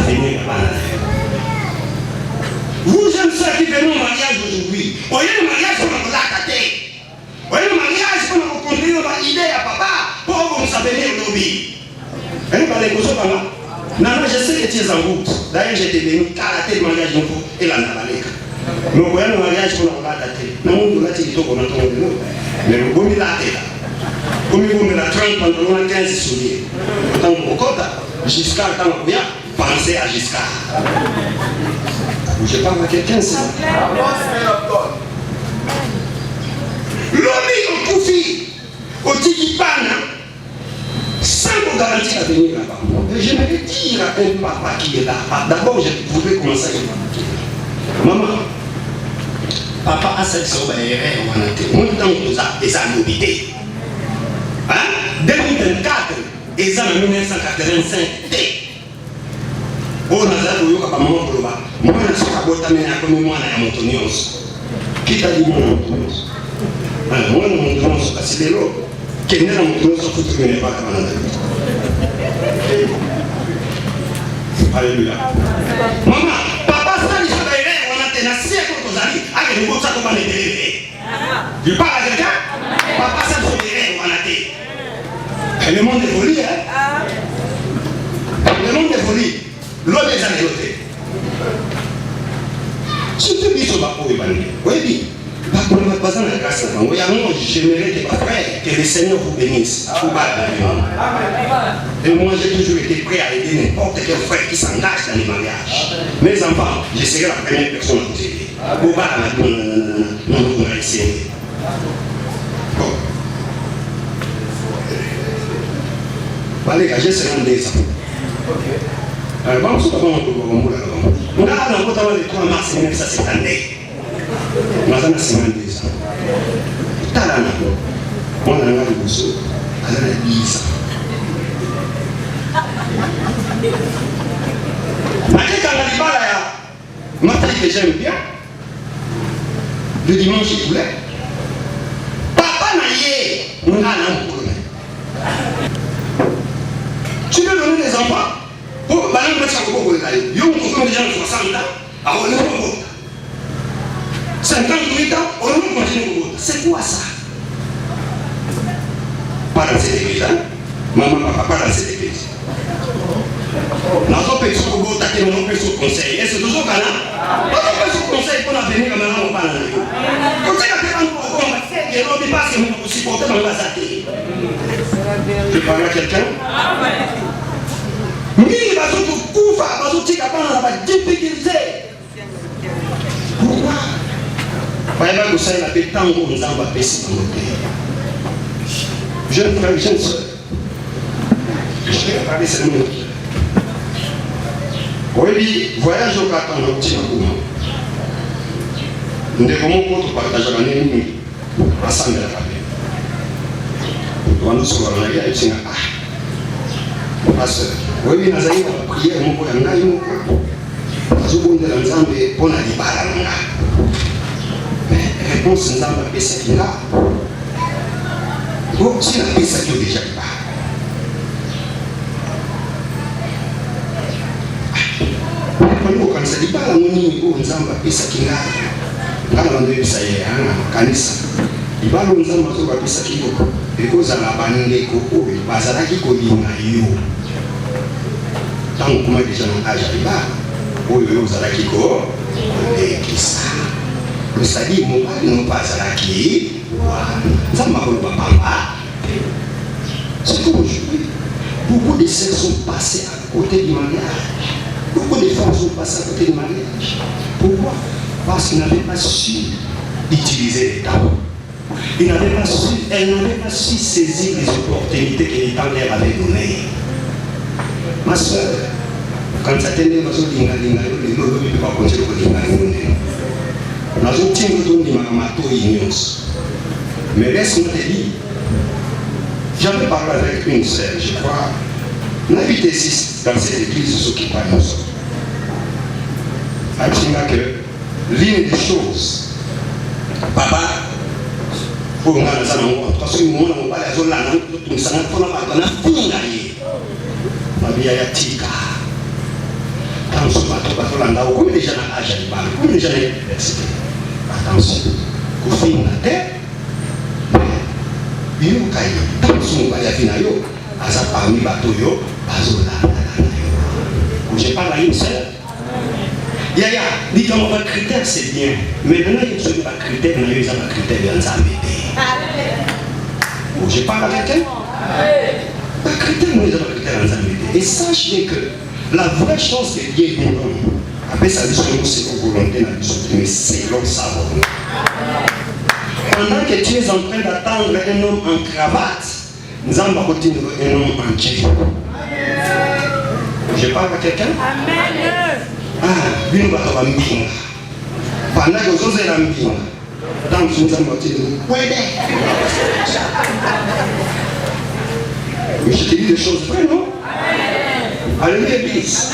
venir à Bana. Vous, j'aime ça qui venez au mariage aujourd'hui. Voyez le mariage qu'on a attaqué. Voyez le mariage qu'on a conduit dans l'idée à papa pour qu'on s'appelle au lobby. Elle va les causer par là. Non, je sais que tu es en route. D'ailleurs, j'étais venu karaté le mariage et la nabaleka. Mais vous voyez le mariage qu'on a attaqué. Non, on a dit qu'on a tombé. Mais le bon il a été là. Comme il vous met la 30 pantalons à 15 souliers. Autant qu'on compte, Giscard, tant qu'on vient, pensez à Giscard. Je parle à quelqu'un, c'est ça. L'homme est au profit. Au Tikipana. Sans vous garantir l'avenir là-bas. Je me vais dire à un papa qui est là. D'abord, je voudrais commencer avec papa qui est là. Maman, papa a cette chose d'ailleurs, on a été. Moi, dans tout ça, et ça a l'obité. Hein? 2024, et ça en 1985. On a dit que papa, maman, pour le bas. Moi, je suis à Botamé, comme moi, à Montonios. Qui t'a dit moi, Montonios? Moi, Montonios, parce que c'est l'eau. Qui n'est pas Montonios, sauf que tu ne connais pas la maladie. Alléluia. Maman, papa, ça, il faut d'ailleurs, on a été nassis à le mot ça comment les délivrer. Je parle à quelqu'un. Papa ça faut dire on a été. Le monde évolue, hein. Le monde évolue. L'autre des années. Si tu dis au Bako et Bani, oui, Bako ne va pas dans la grâce. Oui, alors j'aimerais que le Seigneur vous bénisse. Et moi j'ai toujours été prêt à aider n'importe quel frère qui s'engage dans les mariages. Mes enfants, je serai la première personne à vous aider. Non, essayer. Bon. Allez, j'ai 52 ans. Vamos supor que on a na kota wale kwa mars 1970 mazana 52 ans tala na mwana nga libuso azana 10 ans akeka na libala ya matri que j'aime bien le dimanche il voulait papa na ye nga na mpone tu veux donner des enfants. Pour balan mettre au bout de la vie. Yo on déjà 60 ans, à on est au bout. 58 ans, on continue au bout. C'est quoi ça? Pas dans cette église, hein? Maman, papa, pas dans cette église. Nous avons fait ce bout, nous avons fait ce conseil. Est-ce que nous avons fait ce conseil pour l'avenir comme on parle? Quand c'est que on va faire, il ne pas que nous supportons dans la santé. Tu parles à quelqu'un? Mimi bazokufa bazotika bana na difficulté. Pourquoi? Baïba kusai la pétango nzamba pesi moté. Jeune frère, jeune sœur. Je vais parler seulement. Oui, voyage au Qatar au petit moment. Nous devons pour partager la nuit ensemble la famille. Quand nous sommes en arrière, c'est pasteur. Oui, nous avons prié mon père, nous avons prié pour la libération. Mais réponse nous avons fait ce qu'il a. Donc, si la paix ça déjà pas. Quand ça dit pas la moni nous avons fait ce qu'il a. Là on doit ça y est, kanisa. Ibalo nous avons fait ce qu'il a. Et cause à la bande koko, bazala ki ko linga yo. Tant que déjà dans l'âge de là, vous allez quoi? Le sadi, non pas à la qui, ça m'a pas papa. C'est comme aujourd'hui. Beaucoup de sexes sont passés à côté du mariage. Beaucoup de femmes sont passées à côté du mariage. Pourquoi? Parce qu'ils n'avaient pas su utiliser les temps. Elles n'avaient pas su saisir les opportunités que les temps leur avaient données. Ma soeur, quand ça tenait dans une ligne, les lots ne peuvent pas continuer à ligne. Nous avons tenu autour de ma mais laisse-moi te dire, j'avais parlé avec une sœur, je crois, on habite ici dans cette église, ceux qui parlent nous autres. Elle dit que l'une des choses, papa, pour nous, parce que nous n'avons pas la zone là, nous ne savons pas la vie à Tika. Quand on va là, comme les gens à l'âge de balle, comme les gens à l'université. Attention, au fin de la terre, il y a un temps où on va y aller, à sa parmi bateau, je parle à une seule. Yaya, dit qu'on va critère, c'est bien. Mais maintenant, il y a pas critère, il y a un critère de je parle à quelqu'un. Pas critère, nous avons critère en et sachez que la vraie chose que Dieu nous donne, après ça, c'est pour volonté, mais c'est l'homme savoir. Pendant que tu es en train d'attendre un homme en cravate, nous allons continuer un homme en Dieu. Je parle à quelqu'un? Amen. Ah, lui, nous allons bien. Pendant que vous êtes en bien, dans le nous allons continuer. Mais je te dis des choses vraies, non? Alléluia, l'église.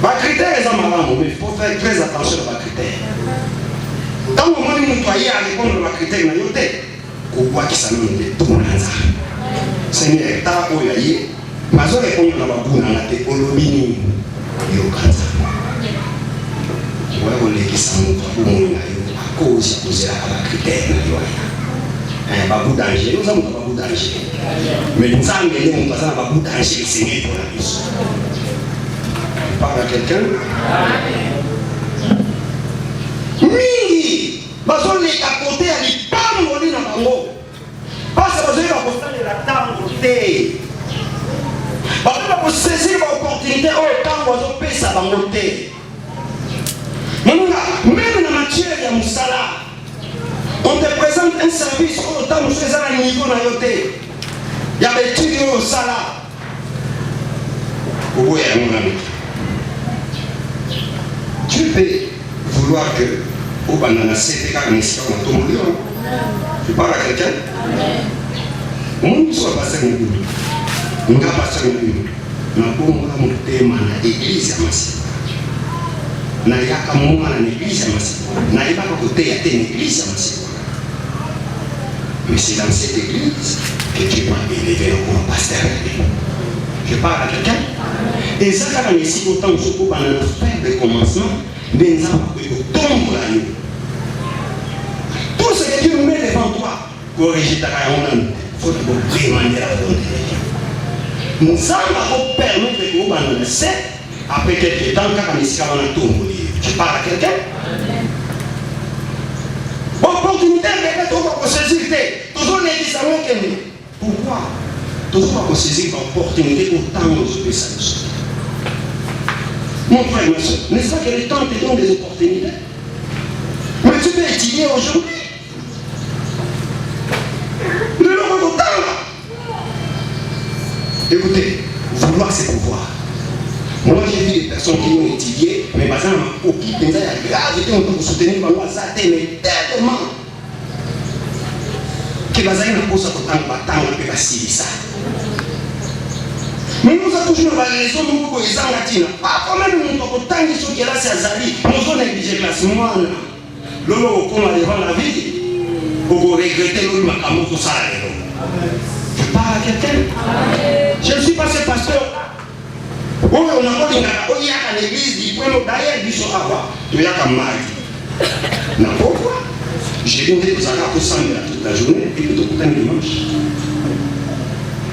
Les critères, ils ont mal, mais il faut faire très attention aux critères. Tant que moi, je me croyais à répondre aux critères, je me disais, au bois qui s'en est tout le monde. Seigneur, t'as oublié, mais je réponds à la boue dans la tête, au lobby, il y a ça nous à cause de poser la critère. Babou danger, nous avons babou danger. Mais nous avons amené mon passage à babou danger, c'est mieux pour la vie. Tu parles à quelqu'un? Oui! Parce qu'on est à côté, elle n'est pas mourir dans le bango. Parce que vous avez apporté la table côté. Parce que vous saisir l'opportunité, autant vous avez ça dans le côté. Même dans la matière, il y a un salaire. On te présente un service, autant vous faisez un niveau dans le côté. Il y a des études au salaire. Oui, mon ami. Tu peux vouloir que au banana c'est quand on est dans ton milieu. Tu parles à quelqu'un? On ne soit pas ça. On n'a pas ça. On a beau monter à l'église à Massi. On a qu'à monter à l'église à Massi. On n'a pas qu'à côté à l'église à Massi. Mais c'est dans cette église que tu vas élever comme pasteur. Je parle à quelqu'un? Et ça, quand on est ici, autant que on a fait de commencement, mais nous avons tombe là. Tout ce que Dieu met devant toi, corriger ta carrière, il faut vraiment la volonté de Dieu. Nous allons permettre que vous abandonnez ça après quelques temps, quand on est ici, on a tombe. Tu parles à quelqu'un? Opportunité de pour saisir. Toujours nécessairement que nous. Pourquoi? Toujours pour saisir l'opportunité autant que nous peut saisir. Mon frère, ma soeur, n'est-ce pas que les temps te donnent des opportunités? Mais tu peux étudier aujourd'hui. Le long de temps là. Écoutez, vouloir c'est pouvoir. Moi j'ai vu des personnes qui ont étudié, mais par exemple, au qui il y a gravité, on peut soutenir pendant ça, mais tellement. Que les gens ne posent pas tant de ça. Mais nous avons toujours la raison de nous les Angatines. Pas quand même nous avons tant de choses qui là c'est Azali. Nous avons négligé classe moi. Lolo comme devant la vie. Pour regretter le macamo tout ça. Je parle à quelqu'un. Je ne suis pas ce pasteur. On a pas dit on y a à l'église, il faut nous d'ailleurs du soir avoir. Tu as comme mari. Non pourquoi? J'ai vu que vous avez pour 100 000 toute la journée et puis tout le dimanche.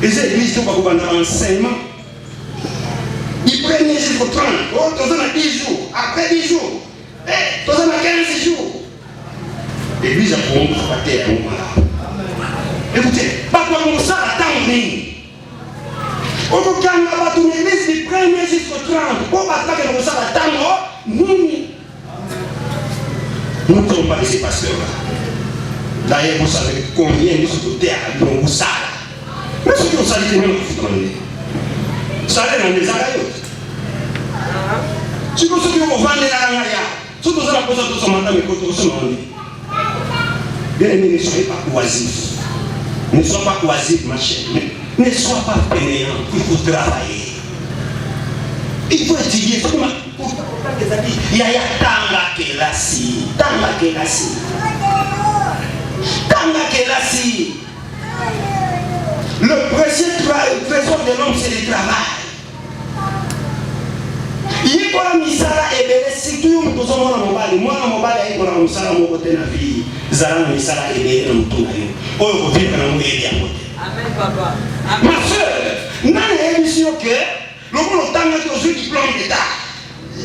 Et cette église, tu vas vous vendre un enseignement. Ils prennent jusqu'au 30. Oh, tu en as 10 jours. Après 10 jours. Tu en as 15 jours. L'église a pour nous frapper à un moment là. Écoutez, pas comme ça, attends, au bout de l'église, ils prennent jusqu'au 30. Pour pas que nous ça, attends, nous ne sommes pas des pasteurs-là. D'ailleurs, vous savez combien de côtés à nous ça. Mais ce que vous savez, c'est même vous savez, dans les arayotes. Si vous savez, vous vendez la rangaya. Si vous avez posé tout ce matin, mais vous se demandez. Bien aimé, ne soyez pas oisifs. Ne soyez pas oisifs, ma chère. Ne soyez pas fainéants. Il faut travailler. Il faut étudier. Il y a Tanga Kelasi. Tanga Kelasi. Tanga Kelasi. Le précieux trésor de l'homme, c'est le travail. Il y a un misala et bien surtout nous sommes dans mon bali. Moi, mon bali est dans mon misala, mon côté de la vie. Zara misala et bien dans tout naïo. Oh, vous vivez dans mon édia côté. Amen, papa. Ma soeur, n'a pas émission que le monde tanga qui a reçu diplôme d'État.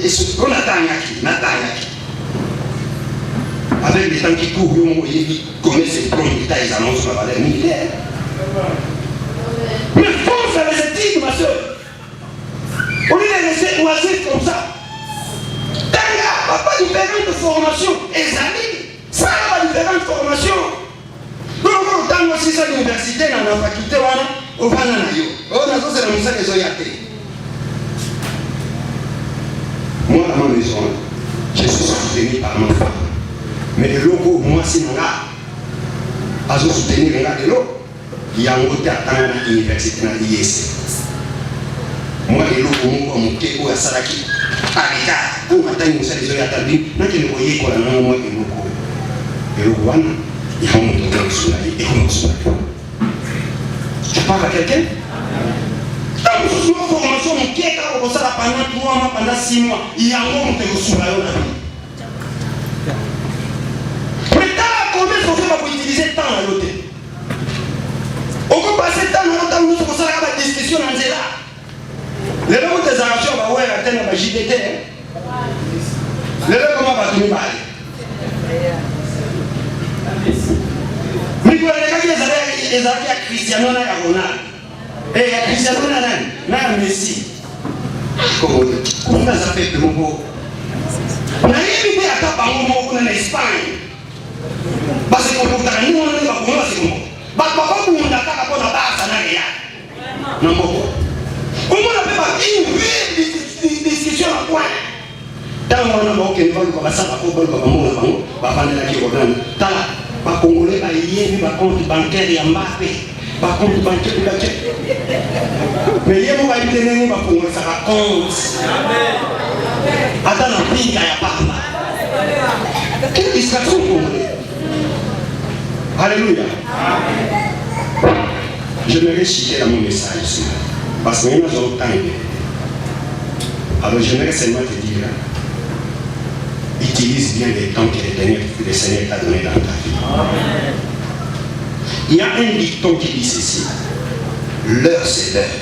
Et ce qu'on attend ici, avec les temps qui courent, ils connaissent ces diplômes d'État, ils annoncent la valeur militaire. Mais pense à les études, ma soeur. Au lieu de rester oisif comme ça, Tanga, pas différentes formations. Et Zali, ça n'a pas différentes formations. Donc, on a aussi ça à l'université, dans la faculté, on va dans la yo. On a tous ces missions qui sont yatés. Moi, dans ma maison, je suis soutenu par ma femme. Mais de l'eau, moi, c'est mon gars. À soutenir un gars de l'eau, il y a un côté à temps à l'université, dans l'ISC. Moi, les locaux, mon thé, ou à Saraki, Arika, ou à Taï, Moussa, les Oyatabi, n'a qu'une voyée qu'on a un mois et locaux. Et le Wana, il y a un monde de soleil et comment soleil. Tu parles à quelqu'un? Dans une formation, mon thé, quand on s'en a pendant 3 mois, pendant 6 mois, il y a un monde de soleil. la JDT. Le comment va tout parler? Mais pour les gens qui Cristiano Ronaldo, et Cristiano Ronaldo, Messi. Comment ça fait de mon beau? On a évité à ta parole en Espagne. Parce que nous avons dit que nous avons dit non, on n'a pas une discussion à point. Tant qu'on a aucun vol, on va savoir pourquoi on va prendre la guerre. Par Congolais, par compte bancaire et Mbappé, par compte bancaire et bancaire. Mais il y a un peu de temps pour ça raconte. Attends, la vie, il n'y a pas. Quelle distraction pour nous? Alléluia. J'aimerais citer dans mon message ici, parce que nous avons le temps. Alors j'aimerais seulement te dire, utilise bien les temps que le Seigneur t'a donné dans ta vie. Il y a un dicton qui dit ceci: l'heure c'est l'heure.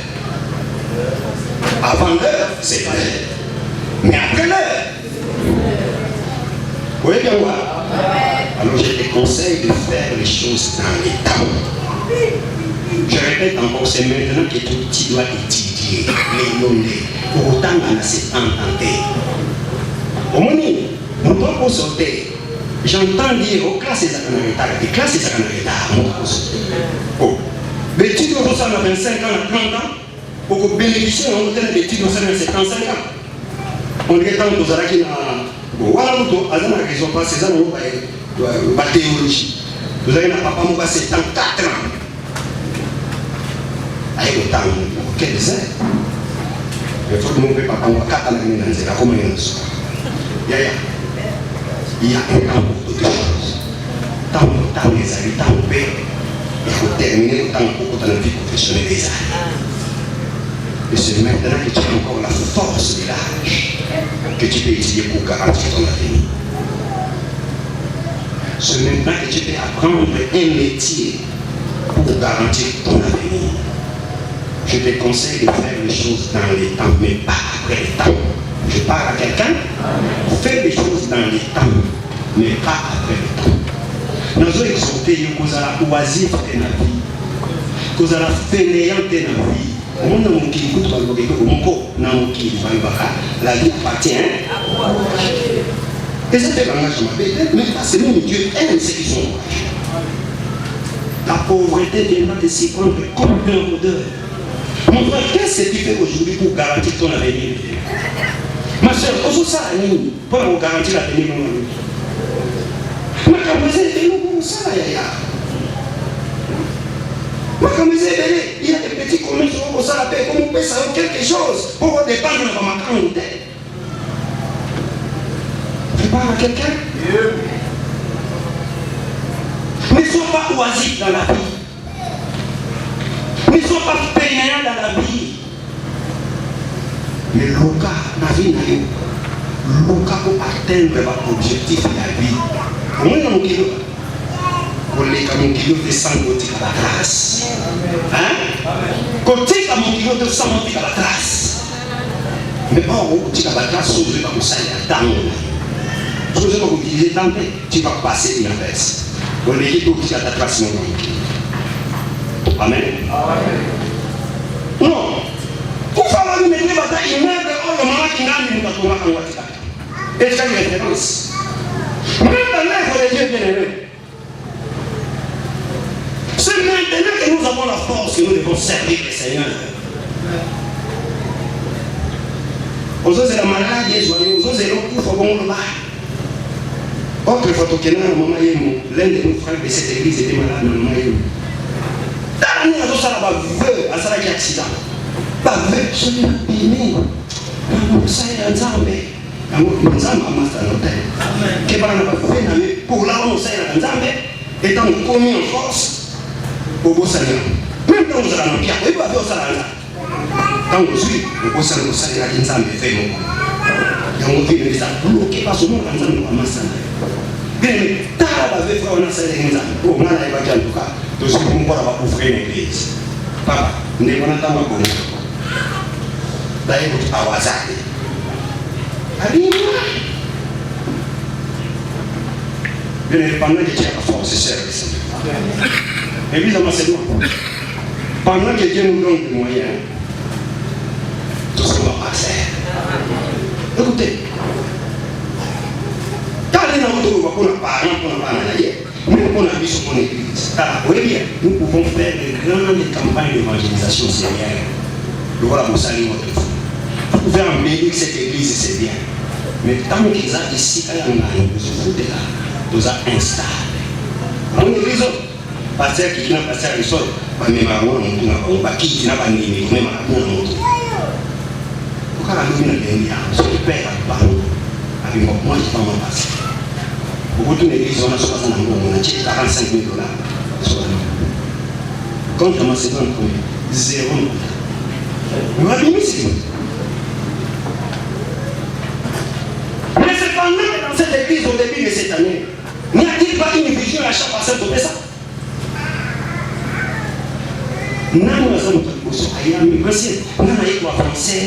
Avant l'heure c'est l'heure. Mais après l'heure. Vous voyez bien voir? Alors je te conseille de faire les choses dans les temps. Je répète encore, c'est maintenant que tu dois étudier, les nommer. Pour autant, on a cette entente. Au moment où nous devons sortir, j'entends dire aux classes et à les classes et à oh, mais tu dois ça à 25 ans, à 30 ans, pour bénéficier d'un hôtel d'études au sein de 75 ans. On dirait tant que nous allons dire, voilà, nous avons raison, parce que nous avons la théologie. Vous avez un papa, nous avons 74 ans. Avec le temps, quel désert. Il faut que nous préparions papa, nous avons 4 ans, nous avons comment il y a un soir. Il y a un temps pour toutes les choses. Tant les amis, tant au père, il faut terminer le temps pour la vie professionnelle des années. Et c'est maintenant que tu as encore la force de l'âge que tu peux étudier pour garantir ton avenir. C'est maintenant que tu peux apprendre un métier pour garantir ton avenir. Je te conseille de faire les choses dans les temps, mais pas après les temps. Je parle à quelqu'un, fais les choses dans les temps, mais pas après le temps. Nous avons exhorté que vous allez oisif de la vie, que vous allez fainéant de la vie. La vie appartient. Et ça fait l'engagement. Mais parce que même Dieu aime ceux qui sont engagés. La pauvreté viendra de s'y prendre comme un odeur. Mon frère, qu'est-ce que tu fais aujourd'hui pour garantir ton avenir? Ma soeur, comment ça pour garantir l'avenir? Ma comment ça il y a des petits commerces où ça la paix, comme on peut savoir quelque chose pour dépendre de ma qualité. Tu parles à quelqu'un? Ne sois pas oisif dans la vie. Ne sois pas peignant dans la vie. Mais Loka, la vie n'a eu. Loka pour atteindre votre objectif de la vie. Comment on dit? Pour les kilo de 100 côtés à la trace. Hein? Côté à mon kilo de 100 côtés à la trace. Mais pas au côté à la trace, je ne vais pas vous salir à temps. Je ne vais pas vous utiliser tant que tu vas passer une adresse. Pour les kilo qui à la trace, non. Amen. Non. Pour faire la lumière, il y a un moment qui n'a pas de temps. Et c'est une référence. Même dans l'œuvre de Dieu bien-aimé. C'est maintenant que nous avons la force que nous devons servir le Seigneur. Aujourd'hui, c'est la maladie, aujourd'hui, c'est le coup, bon là. Autre photo que nous avons, l'un de nos frères de cette église était malade, nous avons. Dans l'année, nous avons vu à Saraki accident. Pas vu, je l'ai aimé. Ça y est, Nzambe. Nzambe a master l'hôtel. Que par n'a pas fait, pour là, on sait Nzambe, étant commis en force. Au beau salaire. Même quand vous allez en pierre, vous avez au salaire. Quand vous suivez, au beau salaire, vous allez à l'Inzam et fait mon. Il y a un mot qui me dit ça, bloqué par ce mot, l'Inzam ou à Massana. Bien, mais t'as la veille, on a ça l'Inzam. Bon, on a évacué en tout cas. Donc, c'est pour moi d'avoir ouvert une église. Papa, nous n'avons pas de temps. D'ailleurs, vous avez Habille-moi. Bien pendant que Dieu a force, c'est le Seigneur. Église en Macédoine. Pendant que Dieu nous donne des moyens, tout ce qu'on va passer. Écoutez. Quand on a un parent, on a un même on a vu sur mon église. Oui, bien, nous pouvons faire de grandes campagnes d'évangélisation sérieuses. Le voilà pour saluer votre foi. Vous pouvez embellir cette église, c'est bien. Mais tant qu'ils ont ici, quand on a un besoin de là, nous avons installé. Mon église, pasteur qui n'a pas passé à l'école, mais on va quitter, n'a pas né, mais même à la moto. Pourquoi la lune est bien, c'est le père à parler. Avec moi, je ne peux pas passer. Pour retourner à l'église, on a 60 ans, on a 45 000 $. Quand on a commencé dans le premier, 0. On va bien ici. Mais cependant, dans cette église, au début de cette année, n'y a-t-il pas une vision à chaque personne de ça? Nous avons un français, nous avons un français,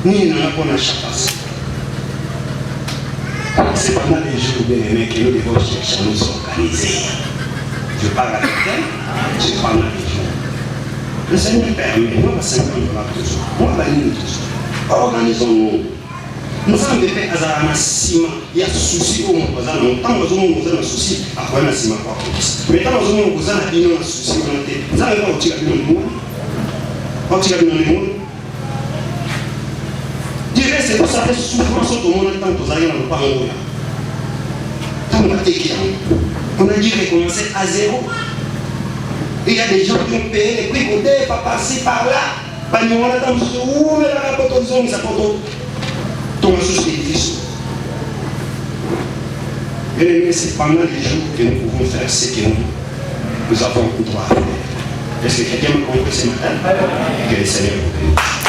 nous avons un chaque personne. C'est pendant les jours bien aimés que nous devons chercher à nous organiser. Je parle avec elle, c'est pendant les jours. Le Seigneur permet, nous avons 50 $, nous avons toujours. Organisons-nous. Nous avons fait un ciment, il y a un souci au monde, tant que nous avons un souci, après un ciment. Mais tant que nous avons un souci, nous avons un souci. C'est pour ça que souvent, ce monde est tant que vous allez dans le parent. Quand on a été on a dû recommencer à zéro. Et il y a des gens qui ont payé les prix pour pas passer par là. Pas nous, on attend où mais la rapporte aux hommes, ça porte ton souci difficile. Et c'est pendant les jours que nous pouvons faire ce que nous avons le droit à faire. Est-ce que quelqu'un m'a compris ce matin? Que le Seigneur vous bénisse.